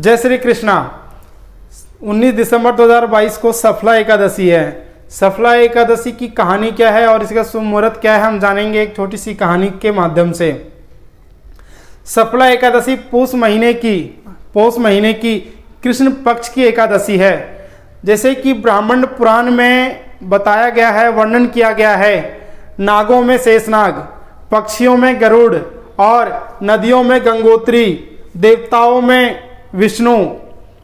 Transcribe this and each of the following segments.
जय श्री कृष्णा। 19 दिसंबर 2022 को सफला एकादशी है। सफला एकादशी की कहानी क्या है और इसका शुभ मुहूर्त क्या है, हम जानेंगे एक छोटी सी कहानी के माध्यम से। सफला एकादशी पौष महीने की कृष्ण पक्ष की एकादशी है। जैसे कि ब्राह्मण पुराण में बताया गया है, वर्णन किया गया है, नागों में शेषनाग, पक्षियों में गरुड़ और नदियों में गंगोत्री, देवताओं में विष्णु,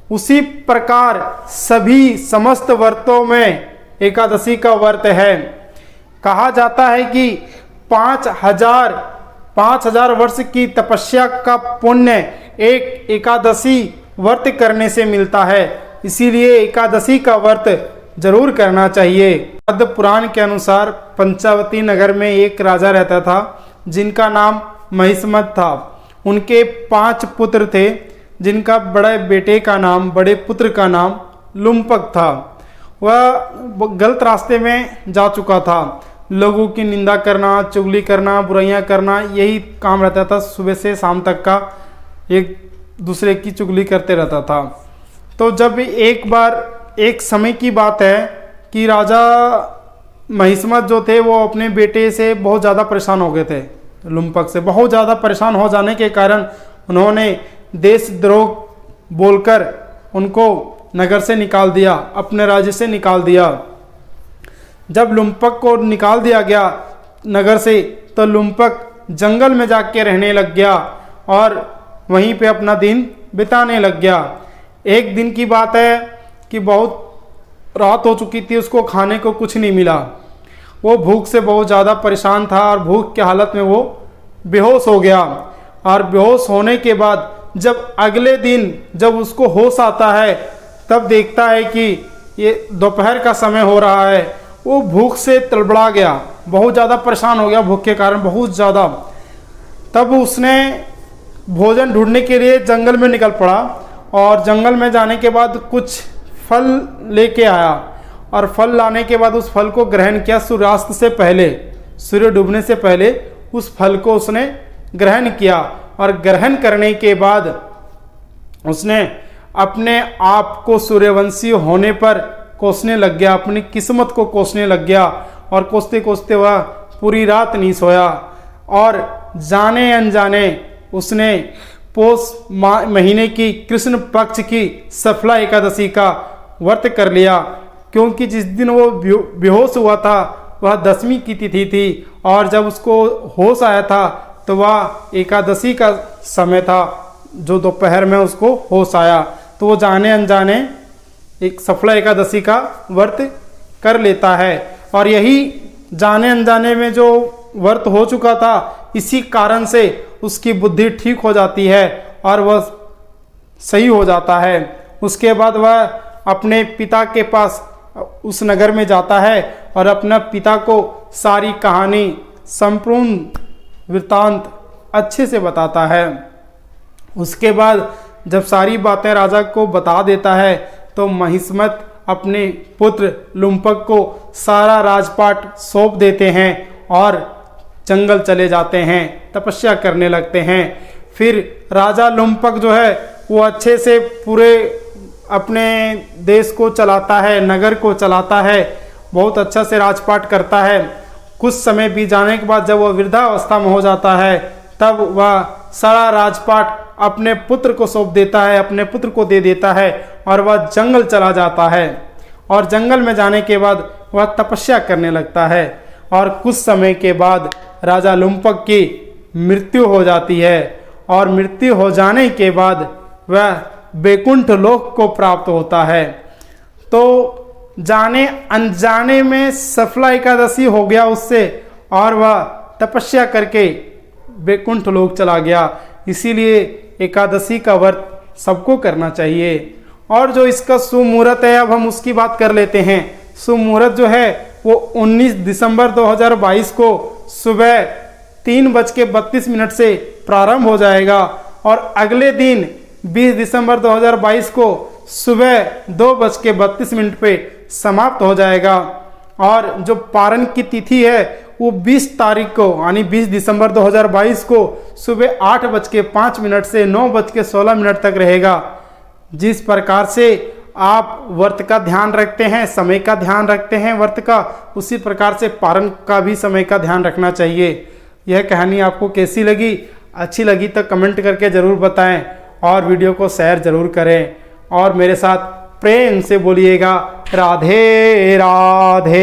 उसी प्रकार सभी समस्त व्रतों में एकादशी का व्रत है। कहा जाता है कि 5000 वर्ष की तपस्या का पुण्य एक एकादशी व्रत करने से मिलता है। इसीलिए एकादशी का व्रत जरूर करना चाहिए। पद्म पुराण के अनुसार पंचावती नगर में एक राजा रहता था जिनका नाम महिष्मत था। उनके 5 पुत्र थे जिनका बड़े पुत्र का नाम लुम्पक था। वह गलत रास्ते में जा चुका था। लोगों की निंदा करना, चुगली करना, बुराइयां करना, यही काम रहता था। सुबह से शाम तक का एक दूसरे की चुगली करते रहता था। तो जब एक समय की बात है कि राजा महिष्मत जो थे वो अपने बेटे से बहुत ज़्यादा परेशान हो गए थे। लुम्पक से बहुत ज़्यादा परेशान हो जाने के कारण उन्होंने देशद्रोह बोलकर उनको नगर से निकाल दिया, अपने राज्य से निकाल दिया। जब लुम्पक को निकाल दिया गया नगर से तो लुम्पक जंगल में जाके रहने लग गया और वहीं पे अपना दिन बिताने लग गया। एक दिन की बात है कि बहुत रात हो चुकी थी, उसको खाने को कुछ नहीं मिला। वो भूख से बहुत ज़्यादा परेशान था और भूख की हालत में वो बेहोश हो गया। और बेहोश होने के बाद जब अगले दिन जब उसको होश आता है तब देखता है कि ये दोपहर का समय हो रहा है। वो भूख से तड़बड़ा गया, बहुत ज़्यादा परेशान हो गया भूख के कारण, बहुत ज़्यादा। तब उसने भोजन ढूंढने के लिए जंगल में निकल पड़ा और जंगल में जाने के बाद कुछ फल लेके आया और फल लाने के बाद उस फल को ग्रहण किया। सूर्यास्त से पहले, सूर्य डूबने से पहले उस फल को उसने ग्रहण किया और ग्रहण करने के बाद उसने अपने आप को सूर्यवंशी होने पर कोसने लग गया, अपनी किस्मत को कोसने लग गया। और कोसते कोसते वह पूरी रात नहीं सोया और जाने अनजाने उसने पौष महीने की कृष्ण पक्ष की सफला एकादशी का व्रत कर लिया। क्योंकि जिस दिन वो बेहोश हुआ था वह 10वीं की तिथि थी और जब उसको होश आया था तो वह एकादशी का समय था, जो दोपहर में उसको होश आया। तो वो जाने अनजाने एक सफला एकादशी का व्रत कर लेता है। और यही जाने अनजाने में जो व्रत हो चुका था, इसी कारण से उसकी बुद्धि ठीक हो जाती है और वह सही हो जाता है। उसके बाद वह अपने पिता के पास उस नगर में जाता है और अपना पिता को सारी कहानी, संपूर्ण वृत्तांत अच्छे से बताता है। उसके बाद जब सारी बातें राजा को बता देता है तो महिष्मत अपने पुत्र लुम्पक को सारा राजपाट सौंप देते हैं और जंगल चले जाते हैं, तपस्या करने लगते हैं। फिर राजा लुम्पक जो है वो अच्छे से पूरे अपने देश को चलाता है, नगर को चलाता है, बहुत अच्छा से राजपाट करता है। कुछ समय बीत जाने के बाद जब वह वृद्धावस्था में हो जाता है तब वह सारा राजपाट अपने पुत्र को सौंप देता है, अपने पुत्र को दे देता है और वह जंगल चला जाता है। और जंगल में जाने के बाद वह तपस्या करने लगता है और कुछ समय के बाद राजा लुम्पक की मृत्यु हो जाती है। और मृत्यु हो जाने के बाद वह वैकुंठ लोक को प्राप्त होता है। तो जाने अनजाने में सफला एकादशी हो गया उससे और वह तपस्या करके वैकुंठ लोक चला गया। इसीलिए एकादशी का व्रत सबको करना चाहिए। और जो इसका शुभ मुहूर्त है, अब हम उसकी बात कर लेते हैं। शुभ मुहूर्त जो है वो 19 दिसंबर 2022 को सुबह 3:32 से प्रारंभ हो जाएगा और अगले दिन 20 दिसंबर 2022 को सुबह 2:32 पे समाप्त हो जाएगा। और जो पारण की तिथि है वो 20 तारीख को यानी 20 दिसंबर 2022 को सुबह 8:05 से 9:16 तक रहेगा। जिस प्रकार से आप व्रत का ध्यान रखते हैं, समय का ध्यान रखते हैं व्रत का, उसी प्रकार से पारण का भी समय का ध्यान रखना चाहिए। यह कहानी आपको कैसी लगी? अच्छी लगी तो कमेंट करके ज़रूर बताएं और वीडियो को शेयर ज़रूर करें और मेरे साथ प्रेम से बोलिएगा राधे राधे।